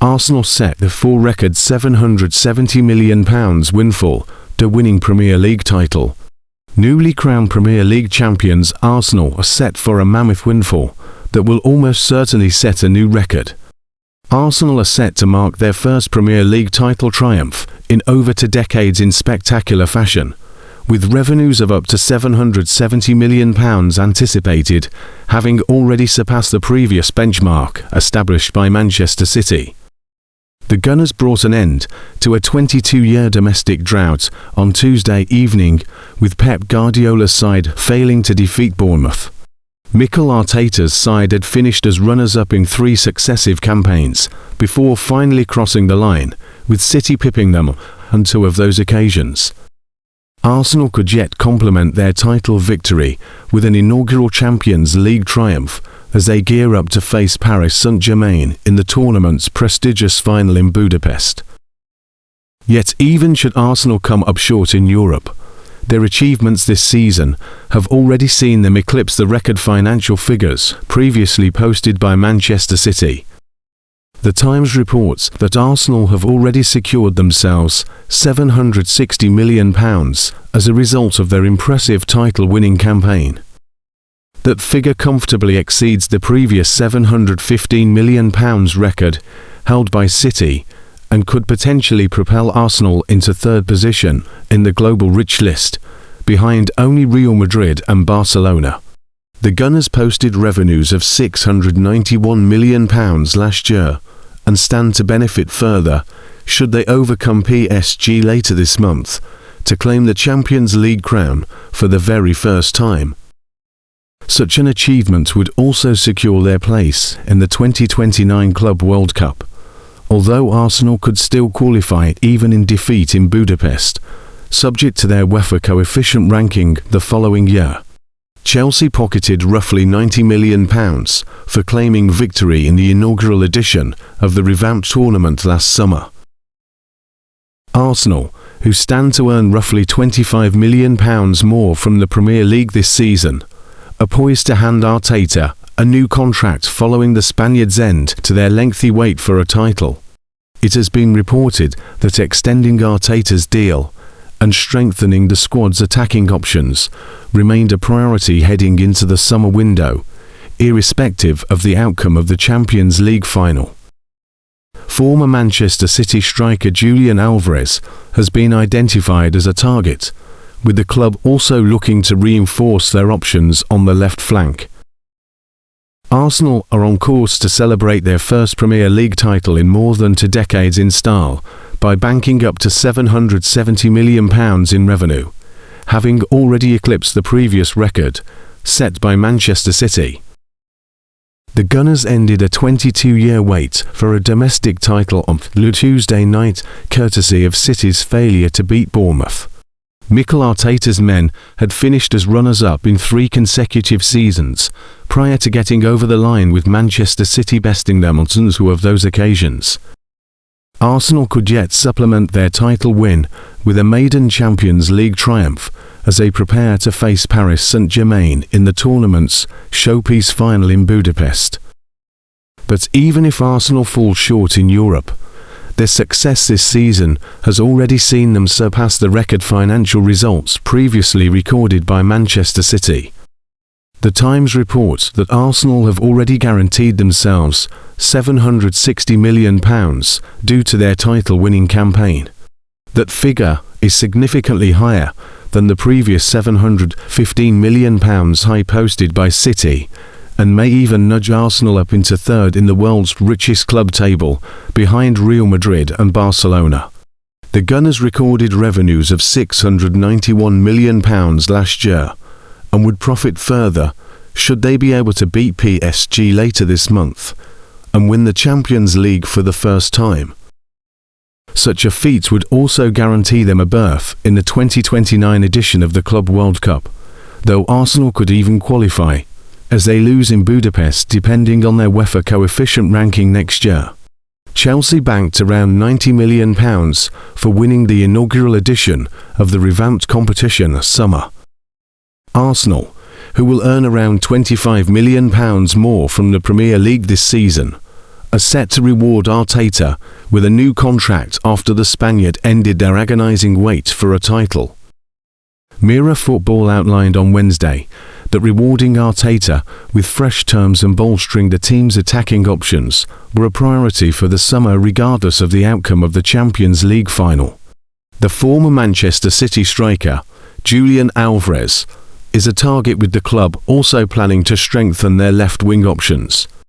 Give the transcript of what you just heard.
Arsenal set the full record £770 million windfall to winning Premier League title. Newly crowned Premier League champions Arsenal are set for a mammoth windfall that will almost certainly set a new record. Arsenal are set to mark their first Premier League title triumph in over 2 decades in spectacular fashion, with revenues of up to £770 million anticipated, having already surpassed the previous benchmark established by Manchester City. The Gunners brought an end to a 22-year domestic drought on Tuesday evening, with Pep Guardiola's side failing to defeat Bournemouth. Mikel Arteta's side had finished as runners-up in 3 successive campaigns, before finally crossing the line, with City pipping them on 2 of those occasions. Arsenal could yet complement their title victory with an inaugural Champions League triumph as they gear up to face Paris Saint-Germain in the tournament's prestigious final in Budapest. Yet even should Arsenal come up short in Europe, their achievements this season have already seen them eclipse the record financial figures previously posted by Manchester City. The Times reports that Arsenal have already secured themselves £760 million as a result of their impressive title-winning campaign. That figure comfortably exceeds the previous £715 million record held by City and could potentially propel Arsenal into 3rd position in the global rich list, behind only Real Madrid and Barcelona. The Gunners posted revenues of £691 million last year and stand to benefit further should they overcome PSG later this month to claim the Champions League crown for the very first time. Such an achievement would also secure their place in the 2029 Club World Cup, although Arsenal could still qualify even in defeat in Budapest, subject to their UEFA coefficient ranking the following year. Chelsea pocketed roughly £90 million for claiming victory in the inaugural edition of the revamped tournament last summer. Arsenal, who stand to earn roughly £25 million more from the Premier League this season, are poised to hand Arteta a new contract following the Spaniards' end to their lengthy wait for a title. It has been reported that extending Arteta's deal and strengthening the squad's attacking options remained a priority heading into the summer window, irrespective of the outcome of the Champions League final. Former Manchester City striker Julian Alvarez has been identified as a target, with the club also looking to reinforce their options on the left flank. Arsenal are on course to celebrate their first Premier League title in more than 2 decades in style by banking up to £770 million in revenue, having already eclipsed the previous record set by Manchester City. The Gunners ended a 22-year wait for a domestic title on Tuesday night, courtesy of City's failure to beat Bournemouth. Mikel Arteta's men had finished as runners-up in 3 consecutive seasons, prior to getting over the line with Manchester City besting them on 2 of those occasions. Arsenal could yet supplement their title win with a maiden Champions League triumph as they prepare to face Paris Saint-Germain in the tournament's showpiece final in Budapest. But even if Arsenal fall short in Europe, their success this season has already seen them surpass the record financial results previously recorded by Manchester City. The Times reports that Arsenal have already guaranteed themselves £760 million due to their title-winning campaign. That figure is significantly higher than the previous £715 million high posted by City, and may even nudge Arsenal up into 3rd in the world's richest club table, behind Real Madrid and Barcelona. The Gunners recorded revenues of £691 million last year, and would profit further should they be able to beat PSG later this month, and win the Champions League for the first time. Such a feat would also guarantee them a berth in the 2029 edition of the Club World Cup, though Arsenal could even qualify, as they lose in Budapest depending on their UEFA coefficient ranking next year. Chelsea banked around £90 million for winning the inaugural edition of the revamped competition this summer. Arsenal, who will earn around £25 million more from the Premier League this season, are set to reward Arteta with a new contract after the Spaniard ended their agonizing wait for a title. Mirror Football outlined on Wednesday that rewarding Arteta with fresh terms and bolstering the team's attacking options were a priority for the summer regardless of the outcome of the Champions League final. The former Manchester City striker, Julian Alvarez, is a target, with the club also planning to strengthen their left-wing options.